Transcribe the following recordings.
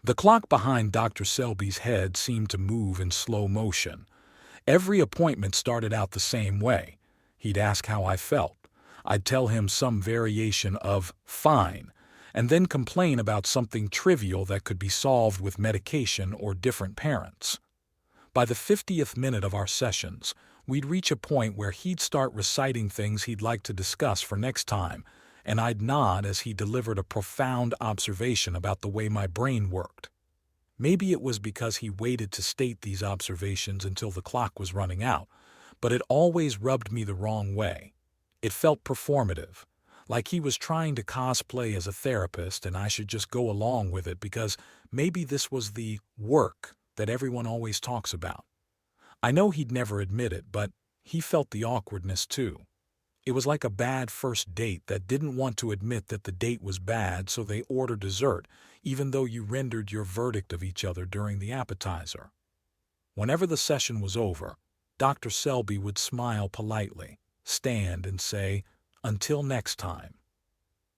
The clock behind Dr. Selby's head seemed to move in slow motion. Every appointment started out the same way. He'd ask how I felt. I'd tell him some variation of "fine," and then complain about something trivial that could be solved with medication or different parents. By the 50th minute of our sessions, we'd reach a point where he'd start reciting things he'd like to discuss for next time, and I'd nod as he delivered a profound observation about the way my brain worked. Maybe it was because he waited to state these observations until the clock was running out, but it always rubbed me the wrong way. It felt performative, like he was trying to cosplay as a therapist and I should just go along with it because maybe this was the work that everyone always talks about. I know he'd never admit it, but he felt the awkwardness too. It was like a bad first date that didn't want to admit that the date was bad, so they ordered dessert, even though you rendered your verdict of each other during the appetizer. Whenever the session was over, Dr. Selby would smile politely, stand and say, "Until next time."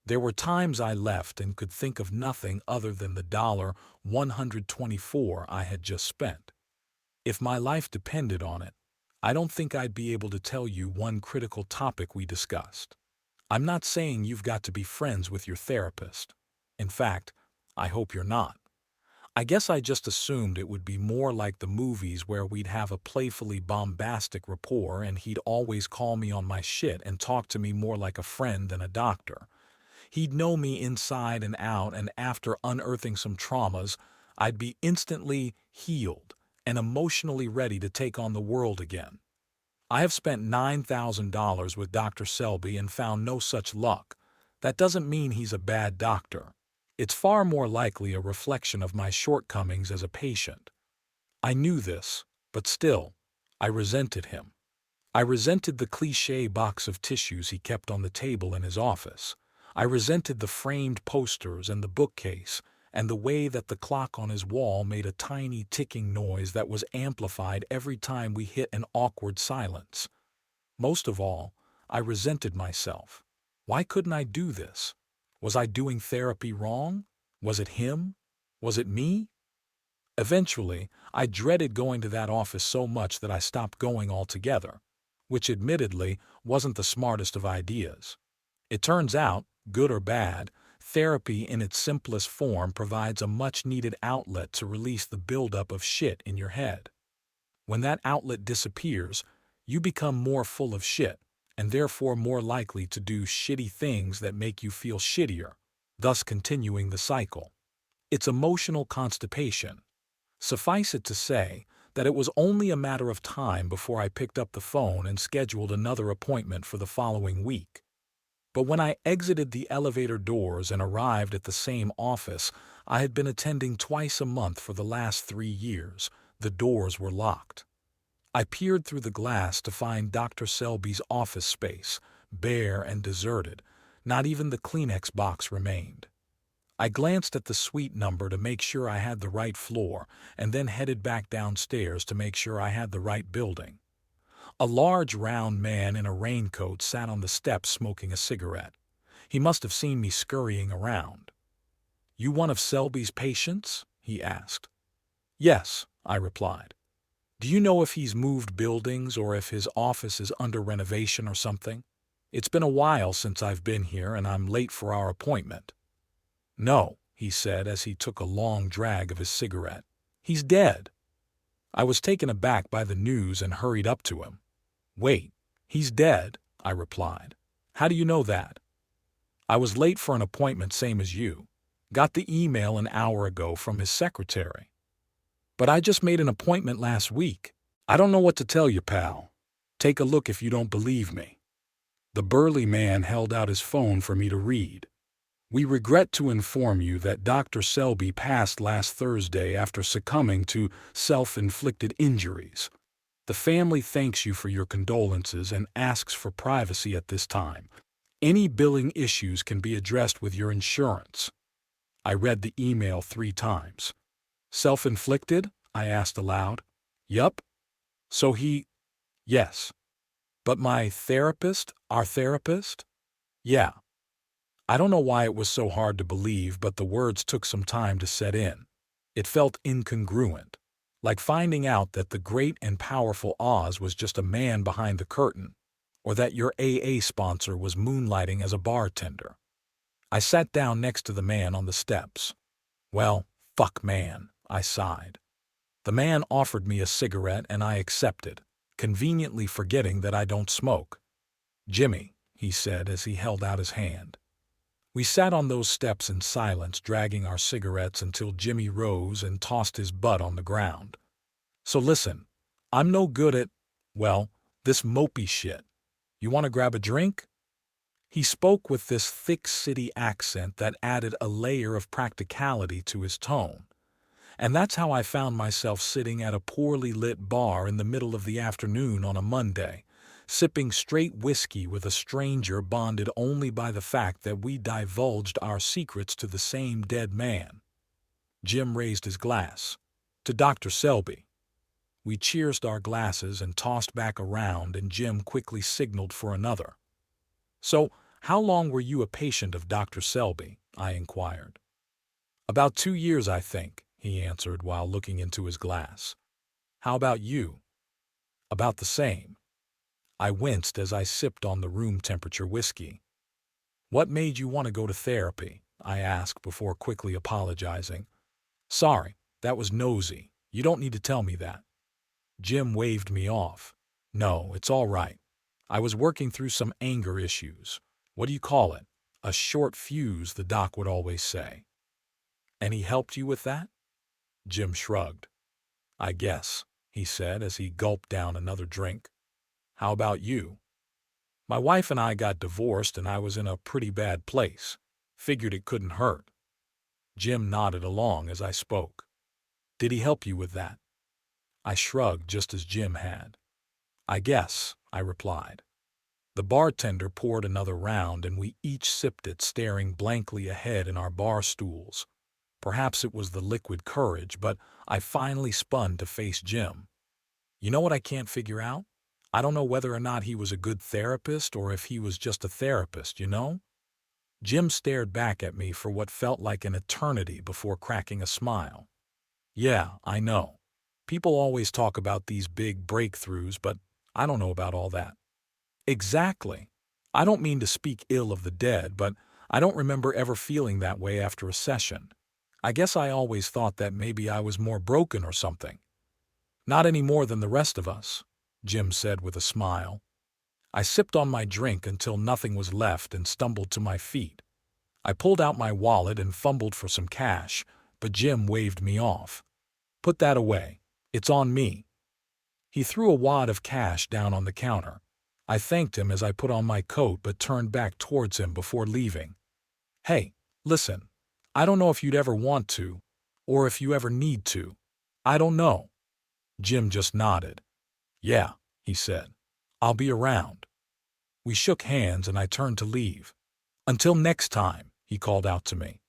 There were times I left and could think of nothing other than the $124 I had just spent. If my life depended on it, I don't think I'd be able to tell you one critical topic we discussed. I'm not saying you've got to be friends with your therapist. In fact, I hope you're not. I guess I just assumed it would be more like the movies where we'd have a playfully bombastic rapport and he'd always call me on my shit and talk to me more like a friend than a doctor. He'd know me inside and out, and after unearthing some traumas, I'd be instantly healed and emotionally ready to take on the world again. I have spent $9,000 with Dr. Selby and found no such luck. That doesn't mean he's a bad doctor. It's far more likely a reflection of my shortcomings as a patient. I knew this, but still, I resented him. I resented the cliché box of tissues he kept on the table in his office. I resented the framed posters and the bookcase, and the way that the clock on his wall made a tiny ticking noise that was amplified every time we hit an awkward silence. Most of all, I resented myself. Why couldn't I do this? Was I doing therapy wrong? Was it him? Was it me? Eventually, I dreaded going to that office so much that I stopped going altogether, which admittedly wasn't the smartest of ideas. It turns out, good or bad, therapy in its simplest form provides a much-needed outlet to release the buildup of shit in your head. When that outlet disappears, you become more full of shit, and therefore more likely to do shitty things that make you feel shittier, thus continuing the cycle. It's emotional constipation. Suffice it to say that it was only a matter of time before I picked up the phone and scheduled another appointment for the following week. But when I exited the elevator doors and arrived at the same office I had been attending twice a month for the last 3 years, the doors were locked. I peered through the glass to find Dr. Selby's office space, bare and deserted. Not even the Kleenex box remained. I glanced at the suite number to make sure I had the right floor, and then headed back downstairs to make sure I had the right building. A large round man in a raincoat sat on the steps smoking a cigarette. He must have seen me scurrying around. "You one of Selby's patients?" he asked. "Yes," I replied. "Do you know if he's moved buildings or if his office is under renovation or something? It's been a while since I've been here and I'm late for our appointment." "No," he said as he took a long drag of his cigarette. "He's dead." I was taken aback by the news and hurried up to him. "Wait, he's dead?" I replied. "How do you know that?" "I was late for an appointment same as you. Got the email an hour ago from his secretary." "But I just made an appointment last week." "I don't know what to tell you, pal. Take a look if you don't believe me." The burly man held out his phone for me to read. "We regret to inform you that Dr. Selby passed last Thursday after succumbing to self-inflicted injuries. The family thanks you for your condolences and asks for privacy at this time. Any billing issues can be addressed with your insurance." I read the email 3 times. "Self-inflicted?" I asked aloud. "Yup." "So he—" "Yes." "But my therapist, our therapist?" "Yeah." I don't know why it was so hard to believe, but the words took some time to set in. It felt incongruent, like finding out that the great and powerful Oz was just a man behind the curtain, or that your AA sponsor was moonlighting as a bartender. I sat down next to the man on the steps. Well, fuck man, I sighed. The man offered me a cigarette and I accepted, conveniently forgetting that I don't smoke. Jimmy, he said as he held out his hand. We sat on those steps in silence, dragging our cigarettes until Jimmy rose and tossed his butt on the ground. So listen, I'm no good at, well, this mopey shit. You want to grab a drink? He spoke with this thick city accent that added a layer of practicality to his tone. And that's how I found myself sitting at a poorly lit bar in the middle of the afternoon on a Monday, sipping straight whiskey with a stranger bonded only by the fact that we divulged our secrets to the same dead man. Jim raised his glass. To Dr. Selby. We cheersed our glasses and tossed back around, and Jim quickly signaled for another. So, how long were you a patient of Dr. Selby? I inquired. About 2 years, I think, he answered while looking into his glass. How about you? About the same. I winced as I sipped on the room temperature whiskey. What made you want to go to therapy? I asked before quickly apologizing. Sorry, that was nosy. You don't need to tell me that. Jim waved me off. No, it's all right. I was working through some anger issues. What do you call it? A short fuse, the doc would always say. And he helped you with that? Jim shrugged. I guess, he said as he gulped down another drink. How about you? My wife and I got divorced and I was in a pretty bad place. Figured it couldn't hurt. Jim nodded along as I spoke. Did he help you with that? I shrugged just as Jim had. I guess, I replied. The bartender poured another round and we each sipped it, staring blankly ahead in our bar stools. Perhaps it was the liquid courage, but I finally spun to face Jim. You know what I can't figure out? I don't know whether or not he was a good therapist or if he was just a therapist, you know? Jim stared back at me for what felt like an eternity before cracking a smile. Yeah, I know. People always talk about these big breakthroughs, but I don't know about all that. Exactly. I don't mean to speak ill of the dead, but I don't remember ever feeling that way after a session. I guess I always thought that maybe I was more broken or something. Not any more than the rest of us, Jim said with a smile. I sipped on my drink until nothing was left and stumbled to my feet. I pulled out my wallet and fumbled for some cash, but Jim waved me off. Put that away. It's on me. He threw a wad of cash down on the counter. I thanked him as I put on my coat but turned back towards him before leaving. Hey, listen, I don't know if you'd ever want to, or if you ever need to. I don't know. Jim just nodded. Yeah, he said. I'll be around. We shook hands and I turned to leave. Until next time, he called out to me.